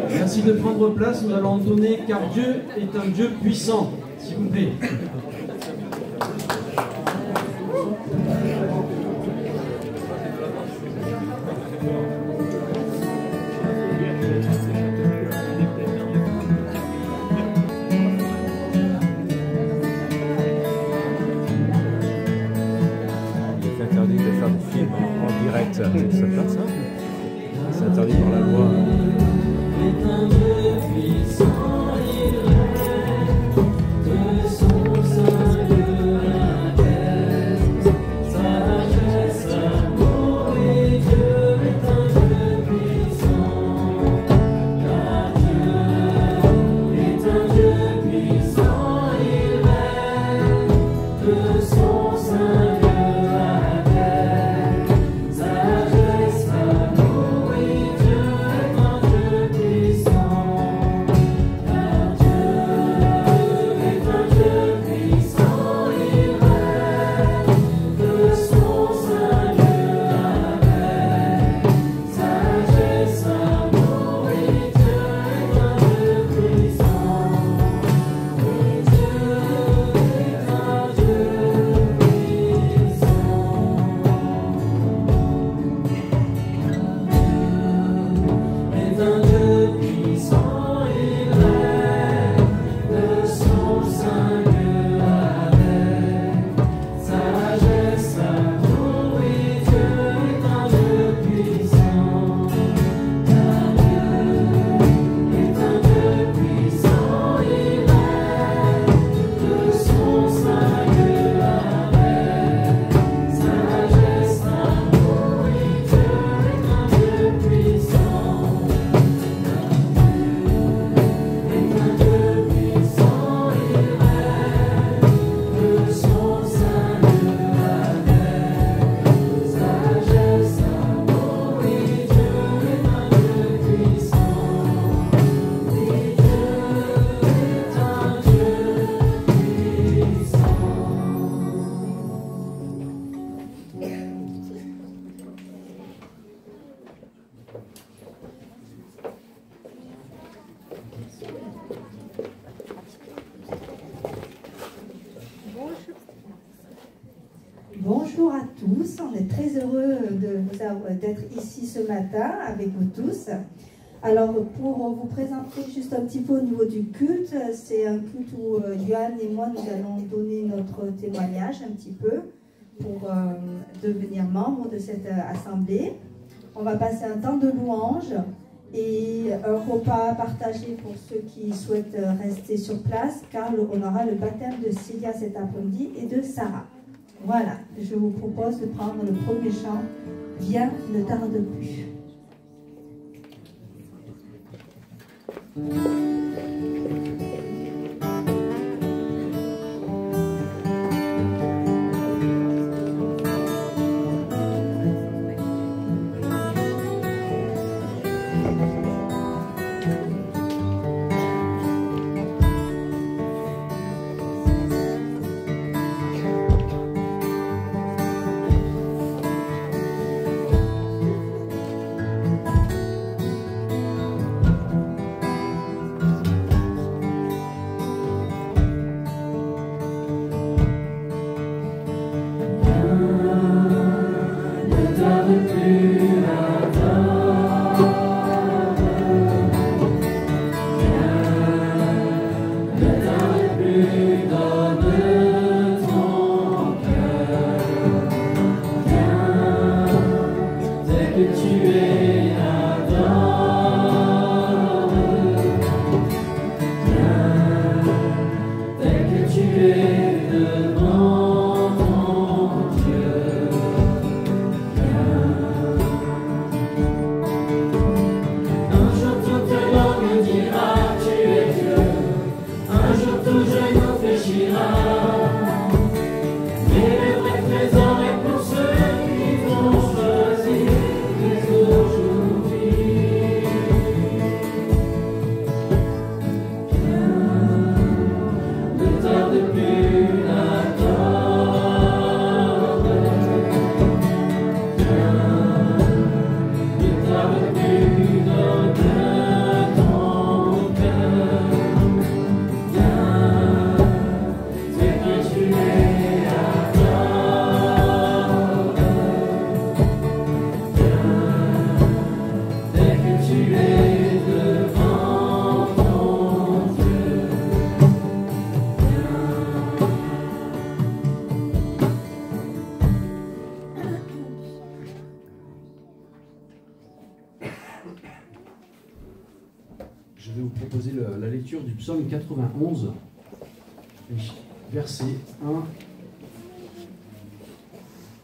Merci de prendre place, nous allons entonner « Car Dieu est un Dieu puissant », s'il vous plaît. C'est interdit de faire des films en direct, ça fait ça. C'est interdit par la loi. Bonjour à tous, on est très heureux d'être ici ce matin avec vous tous. Alors pour vous présenter juste un petit peu au niveau du culte, c'est un culte où Johan et moi nous allons donner notre témoignage un petit peu pour devenir membre de cette assemblée. On va passer un temps de louange et un repas partagé pour ceux qui souhaitent rester sur place, car on aura le baptême de Célia cet après-midi et de Sarah. Voilà, je vous propose de prendre le premier chant, Viens, ne tarde plus. Aujourd'hui Je vais vous proposer la lecture du psaume 91, versets 1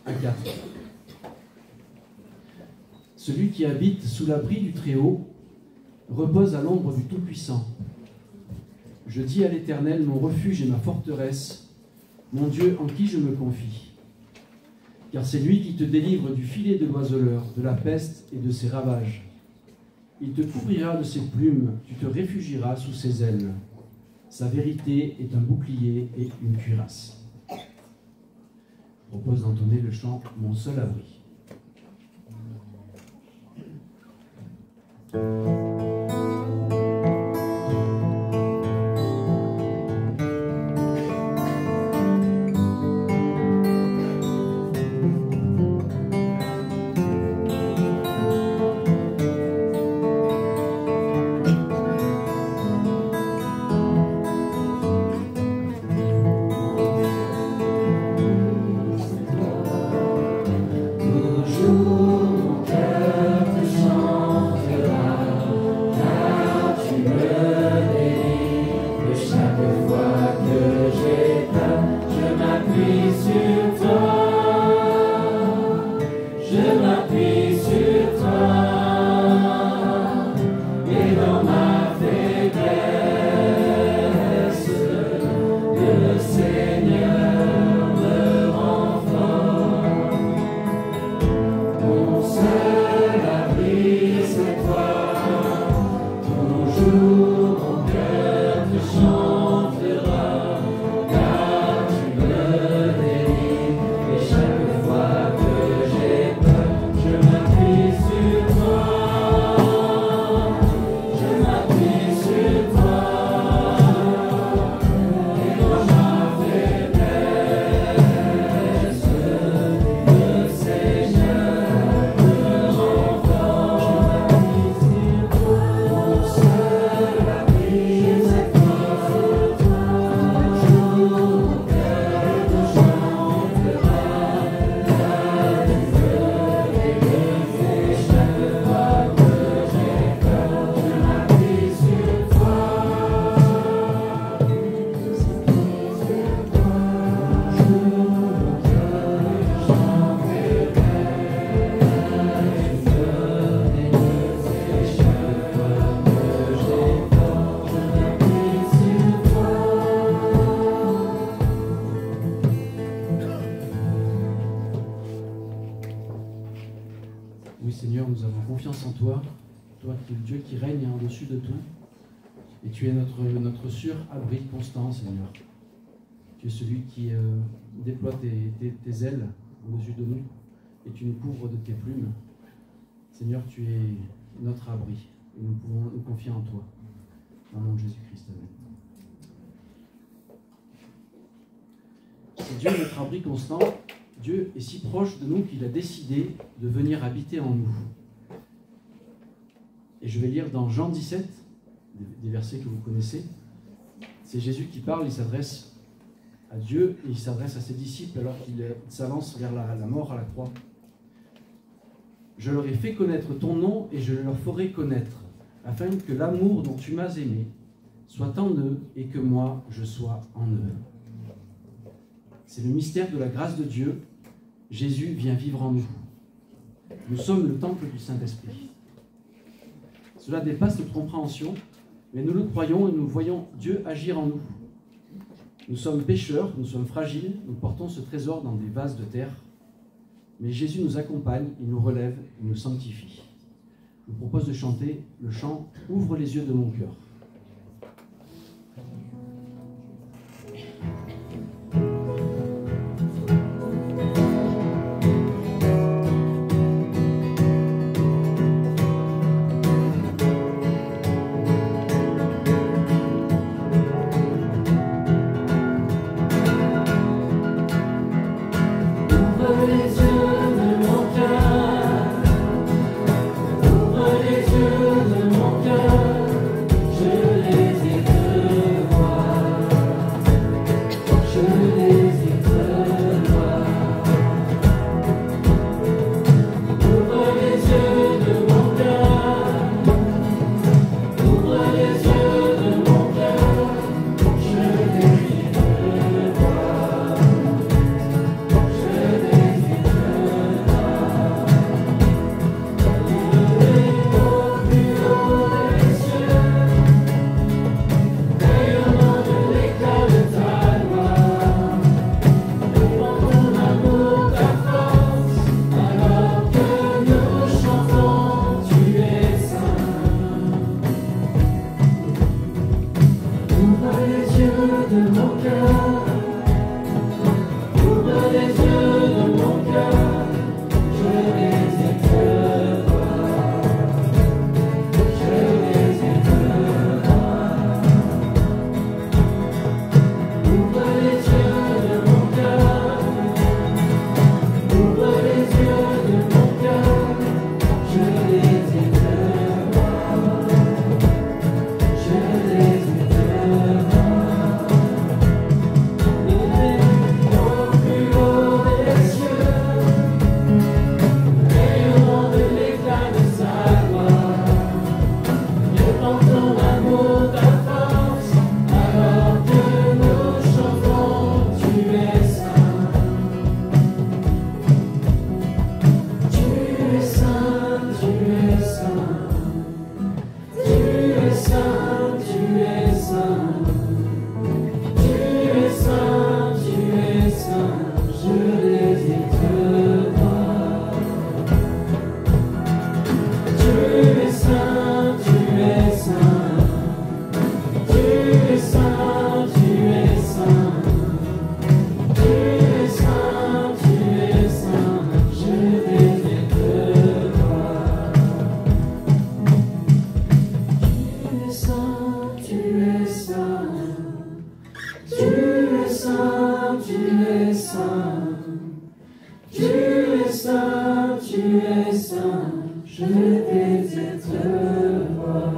à 4. Celui qui habite sous l'abri du Très-Haut repose à l'ombre du Tout-Puissant. Je dis à l'Éternel, mon refuge et ma forteresse, mon Dieu en qui je me confie. Car c'est lui qui te délivre du filet de l'oiseleur, de la peste et de ses ravages. Il te couvrira de ses plumes, tu te réfugieras sous ses ailes. Sa vérité est un bouclier et une cuirasse. Je propose d'entonner le chant « Mon seul abri ». Oui Seigneur, nous avons confiance en toi, toi qui es le Dieu qui règne au-dessus de tout, et tu es notre sûr abri constant, Seigneur. Tu es celui qui déploie tes ailes au-dessus de nous, et tu nous couvres de tes plumes. Seigneur, tu es notre abri, et nous pouvons nous confier en toi. Au nom de Jésus-Christ, amen. C'est Dieu notre abri constant. Dieu est si proche de nous qu'il a décidé de venir habiter en nous. Et je vais lire dans Jean 17, des versets que vous connaissez. C'est Jésus qui parle, il s'adresse à Dieu et il s'adresse à ses disciples alors qu'il s'avance vers la mort à la croix. Je leur ai fait connaître ton nom et je leur ferai connaître, afin que l'amour dont tu m'as aimé soit en eux et que moi je sois en eux. C'est le mystère de la grâce de Dieu. Jésus vient vivre en nous. Nous sommes le temple du Saint-Esprit. Cela dépasse notre compréhension, mais nous le croyons et nous voyons Dieu agir en nous. Nous sommes pécheurs, nous sommes fragiles, nous portons ce trésor dans des vases de terre, mais Jésus nous accompagne, il nous relève, il nous sanctifie. Je vous propose de chanter le chant « Ouvre les yeux de mon cœur ». Je cette voix.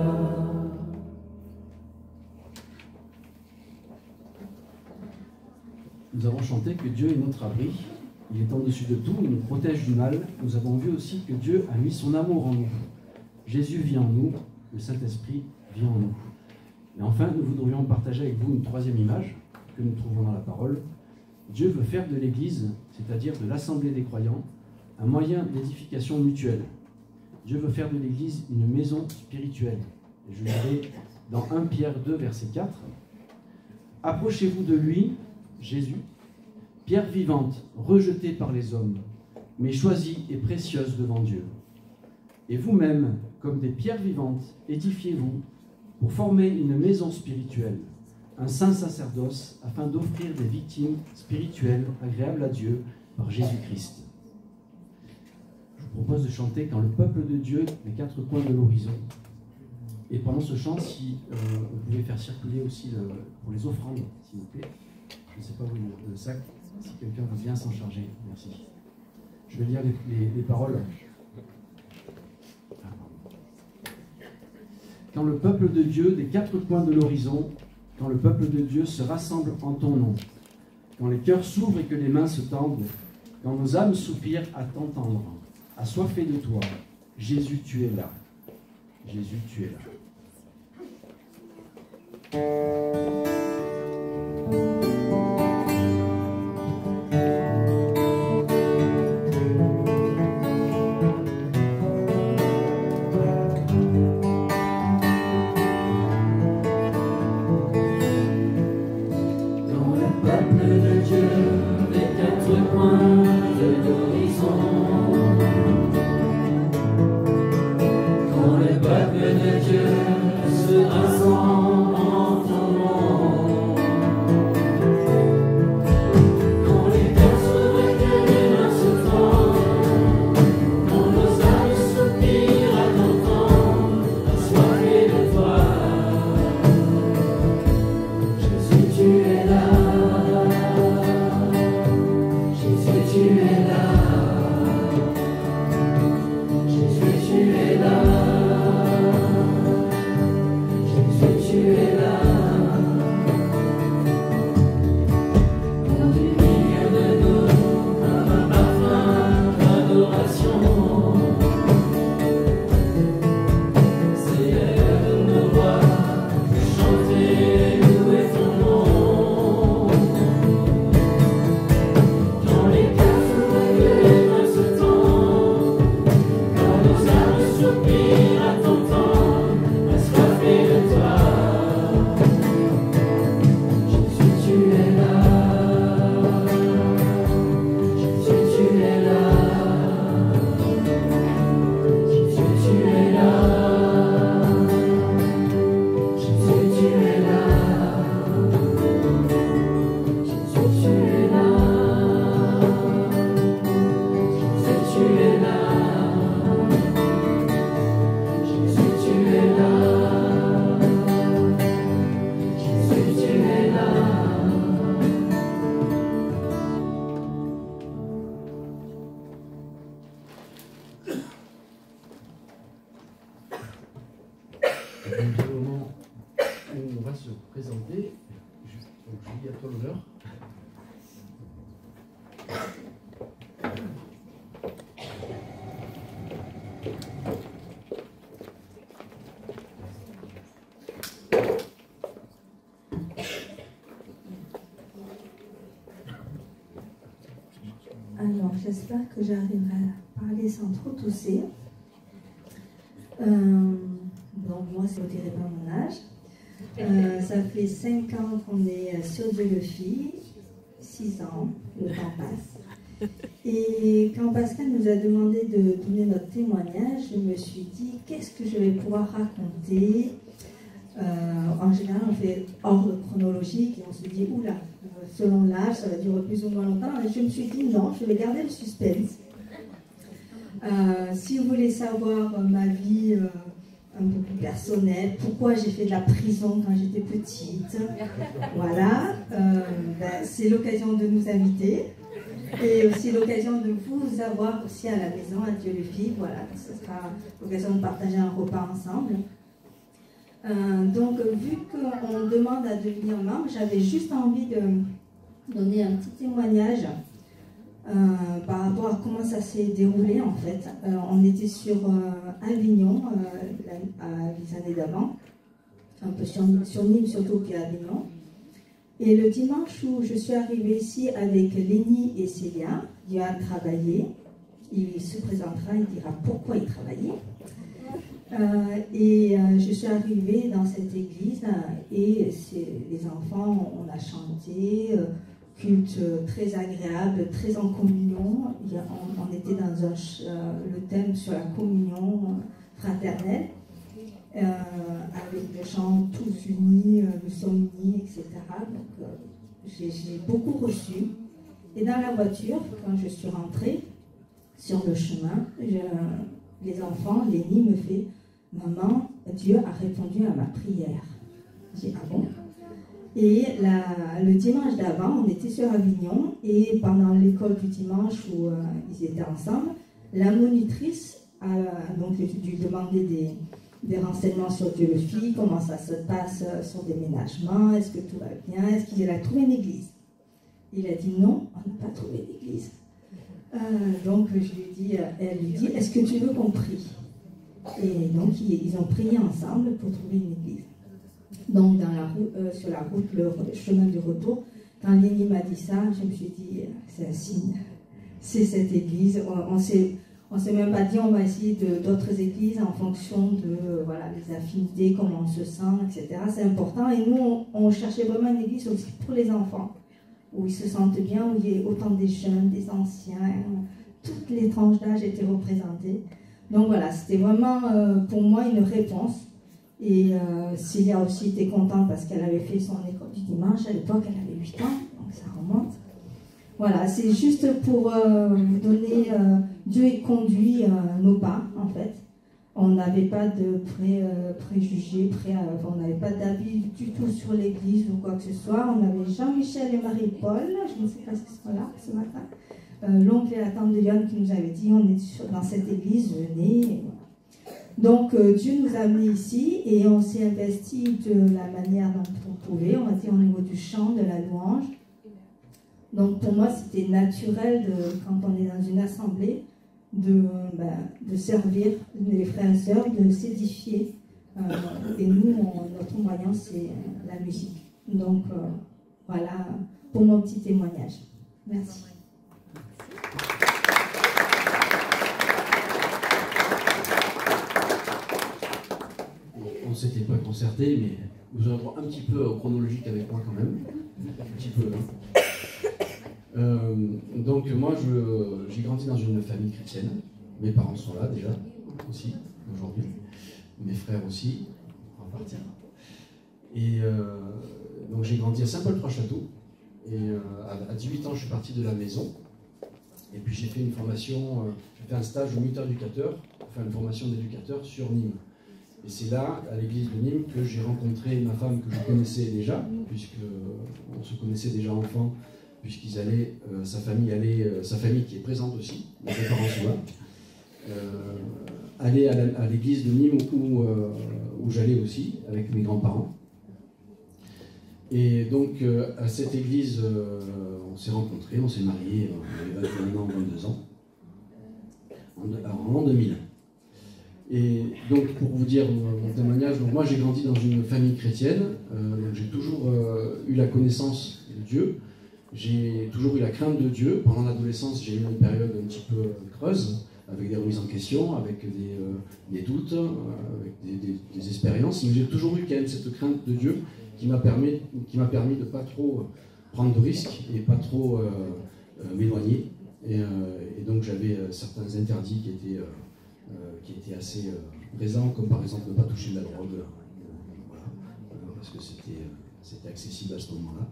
Nous avons chanté que Dieu est notre abri. Il est en-dessus de tout, il nous protège du mal. Nous avons vu aussi que Dieu a mis son amour en nous. Jésus vit en nous, le Saint-Esprit vit en nous. Et enfin, nous voudrions partager avec vous une troisième image que nous trouvons dans la parole. Dieu veut faire de l'Église, c'est-à-dire de l'Assemblée des croyants, un moyen d'édification mutuelle. Dieu veut faire de l'Église une maison spirituelle. Et je lirai dans 1 Pierre 2, verset 4. « Approchez-vous de lui, Jésus, pierre vivante, rejetée par les hommes, mais choisie et précieuse devant Dieu. Et vous-même, comme des pierres vivantes, édifiez-vous pour former une maison spirituelle, un saint sacerdoce, afin d'offrir des victimes spirituelles agréables à Dieu par Jésus-Christ. » Je vous propose de chanter « Quand le peuple de Dieu, les quatre coins de l'horizon ». Et pendant ce chant, si vous pouvez faire circuler aussi pour les offrandes, s'il vous plaît. Je ne sais pas où est le sac, si quelqu'un veut bien s'en charger. Merci. Je vais lire les paroles. Quand le peuple de Dieu, des quatre coins de l'horizon, quand le peuple de Dieu se rassemble en ton nom, quand les cœurs s'ouvrent et que les mains se tendent, quand nos âmes soupirent à t'entendre, assoiffés de toi, Jésus, tu es là. Jésus, tu es là. Alors, j'espère que j'arriverai à parler sans trop tousser. Donc, moi, ça ne dirait pas mon âge. Ça fait 5 ans qu'on est sur Dieu-le-Fille, 6 ans, le temps passe. Et quand Pascal nous a demandé de donner notre témoignage, je me suis dit, qu'est-ce que je vais pouvoir raconter? En général, on fait ordre chronologique et on se dit, oula, selon l'âge, ça va durer plus ou moins longtemps. Et je me suis dit, non, je vais garder le suspense. Si vous voulez savoir ma vie un peu plus personnelle, pourquoi j'ai fait de la prison quand j'étais petite, voilà, c'est l'occasion de nous inviter. Et aussi l'occasion de vous avoir aussi à la maison, à Dieu le Fils. Voilà, ce sera l'occasion de partager un repas ensemble. Donc, vu qu'on demande à devenir membre, j'avais juste envie de donner un petit témoignage par rapport à comment ça s'est déroulé en fait. On était sur Avignon les années d'avant, un peu sur Nîmes surtout qu'à Avignon. Et le dimanche où je suis arrivée ici avec Lénie et Célia, Diane travaillait. Il se présentera, il dira pourquoi il travaillait. Je suis arrivée dans cette église et les enfants, on a chanté, culte très agréable, très en communion. On était dans le thème sur la communion fraternelle, avec les chants tous unis, nous sommes unis, etc. Donc j'ai beaucoup reçu. Et dans la voiture, quand je suis rentrée sur le chemin, les enfants, Lénie me fait « Maman, Dieu a répondu à ma prière. » J'ai dit « Ah bon ?» Et le dimanche d'avant, on était sur Avignon et pendant l'école du dimanche où ils étaient ensemble, la monitrice a donc dû demander des renseignements sur Dieu le Fils, comment ça se passe, son déménagement, est-ce que tout va bien, est-ce qu'il a trouvé une église. Il a dit non, on n'a pas trouvé d'église. Donc elle lui dit, est-ce que tu veux qu'on prie? Et donc ils ont prié ensemble pour trouver une église. Donc sur la route, le chemin du retour, quand Lénie m'a dit ça, je me suis dit, c'est un signe, c'est cette église. On ne s'est même pas dit, on va essayer d'autres églises en fonction de les affinités, comment on se sent, etc. C'est important. Et nous, on cherchait vraiment une église aussi pour les enfants, où ils se sentent bien, où il y ait autant des jeunes, des anciens, toutes les tranches d'âge étaient représentées. Donc voilà, c'était vraiment pour moi une réponse. Et Célia aussi était contente parce qu'elle avait fait son école du dimanche. À l'époque, elle avait 8 ans, donc ça remonte. Voilà, c'est juste pour vous donner... Dieu ait conduit nos pas, en fait. On n'avait pas de préjugés, on n'avait pas d'avis du tout sur l'église ou quoi que ce soit. On avait Jean-Michel et Marie-Paul, je ne sais pas s'ils sont là ce matin. L'oncle et la tante de Yann qui nous avaient dit, on est dans cette église, venez. Donc Dieu nous a amenés ici et on s'est investi de la manière dont on pouvait, on va dire au niveau du chant, de la louange. Donc pour moi c'était naturel, quand on est dans une assemblée, de servir les frères et sœurs, de s'édifier. Et nous, notre moyen c'est la musique. Donc voilà pour mon petit témoignage. Merci. On ne s'était pas concerté, mais vous aurez droit un petit peu chronologique avec moi quand même. Un petit peu. Donc moi, j'ai grandi dans une famille chrétienne. Mes parents sont là déjà, aussi, aujourd'hui. Mes frères aussi, en partie. Et donc j'ai grandi à Saint-Paul-Trois-Châteaux. Et à 18 ans, je suis parti de la maison. Et puis j'ai fait une formation, j'ai fait un stage de muteur-éducateur, enfin une formation d'éducateur sur Nîmes. Et c'est là, à l'église de Nîmes, que j'ai rencontré ma femme que je connaissais déjà, puisqu'on se connaissait déjà enfant, puisqu'ils allaient, sa famille qui est présente aussi, mes parents sont là, allait à l'église de Nîmes où j'allais aussi, avec mes grands-parents. Et donc, à cette église, on s'est rencontrés, on s'est mariés, on avait 21 ans, 22 ans, en l'an 2000. Et donc, pour vous dire mon témoignage, donc moi j'ai grandi dans une famille chrétienne, donc j'ai toujours eu la connaissance de Dieu, j'ai toujours eu la crainte de Dieu. Pendant l'adolescence, j'ai eu une période un petit peu creuse, avec des remises en question, avec des doutes, avec des expériences, mais j'ai toujours eu quand même cette crainte de Dieu qui m'a permis de ne pas trop prendre de risques et pas trop m'éloigner. Et donc j'avais certains interdits qui étaient assez présents, comme par exemple ne pas toucher de la drogue, voilà, parce que c'était accessible à ce moment-là.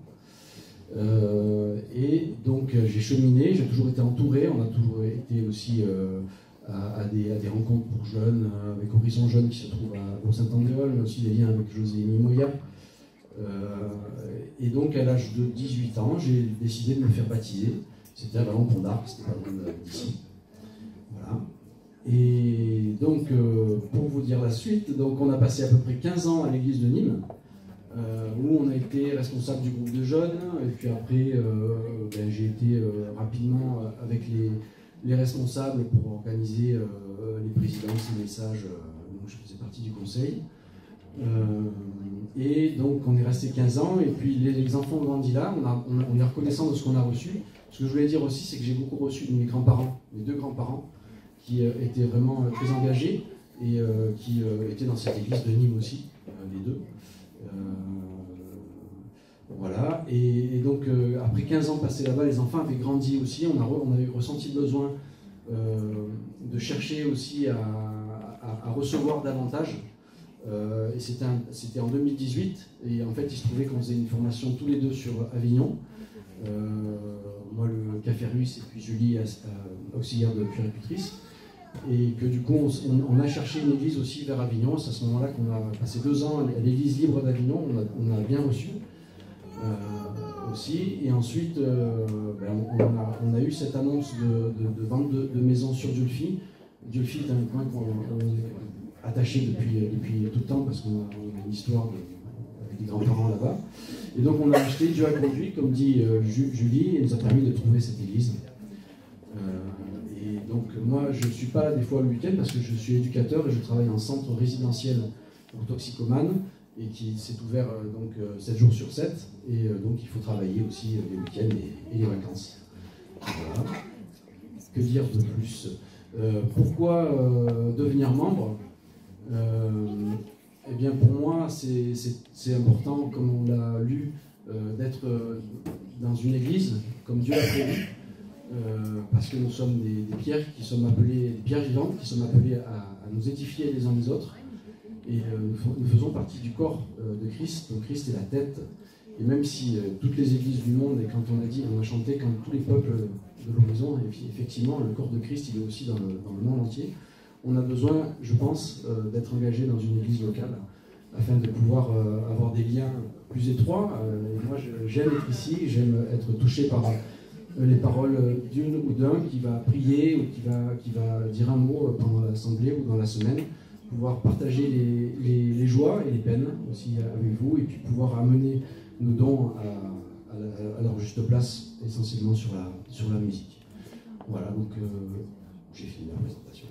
Et donc j'ai cheminé, j'ai toujours été entouré, on a toujours été aussi à des rencontres pour jeunes, avec Horizon Jeune qui se trouve au Saint-Andéol, mais aussi des liens avec José Mimoya. Et donc à l'âge de 18 ans, j'ai décidé de me faire baptiser. C'était à Vallon-Pont d'Arc, c'était pas loin d'ici. Voilà. Et donc, pour vous dire la suite, donc on a passé à peu près 15 ans à l'église de Nîmes, où on a été responsable du groupe de jeunes, et puis après, j'ai été rapidement avec les responsables pour organiser les présidences, les messages, donc je faisais partie du conseil. Et donc on est resté 15 ans, et puis les enfants ont grandi là, on est reconnaissant de ce qu'on a reçu. Ce que je voulais dire aussi, c'est que j'ai beaucoup reçu de mes grands-parents, mes deux grands-parents, qui étaient vraiment très engagés, et qui étaient dans cette église de Nîmes aussi, les deux. Voilà, et donc après 15 ans passés là-bas, les enfants avaient grandi aussi, on avait ressenti le besoin de chercher aussi à recevoir davantage. Et c'était en 2018, et en fait il se trouvait qu'on faisait une formation tous les deux sur Avignon. Moi le café russe, et puis Julie auxiliaire de puéricultrice, et que du coup on a cherché une église aussi vers Avignon. C'est à ce moment-là qu'on a passé 2 ans à l'église libre d'Avignon, on a bien reçu aussi, et ensuite on a eu cette annonce de vente de maisons sur Dieulefit. Dieulefit est un coin qu'on est attaché depuis tout le temps, parce qu'on a une histoire avec des grands-parents là-bas. Et donc on a acheté, Dieu a conduit, comme dit Julie, et nous a permis de trouver cette église. Et donc moi je ne suis pas là des fois le week-end, parce que je suis éducateur et je travaille en centre résidentiel pour toxicomanes, et qui s'est ouvert donc 7 jours sur 7, et donc il faut travailler aussi les week-ends et les vacances. Voilà. Que dire de plus? Pourquoi devenir membre? Eh bien pour moi c'est important, comme on l'a lu, d'être dans une église comme Dieu l'a prévu, parce que nous sommes des pierres qui sommes appelées, des pierres vivantes qui sommes appelées à nous édifier les uns les autres, et nous faisons partie du corps de Christ, donc Christ est la tête. Et même si toutes les églises du monde, et quand on a chanté quand tous les peuples de l'horizon, et puis effectivement le corps de Christ il est aussi dans le monde entier, on a besoin, je pense, d'être engagé dans une église locale, afin de pouvoir avoir des liens plus étroits. Et moi j'aime être ici, j'aime être touché par les paroles d'une ou d'un qui va prier, ou qui va dire un mot pendant l'assemblée ou dans la semaine, pouvoir partager les joies et les peines aussi avec vous, et puis pouvoir amener nos dons à leur juste place, essentiellement sur la musique. Voilà, donc j'ai fini la présentation.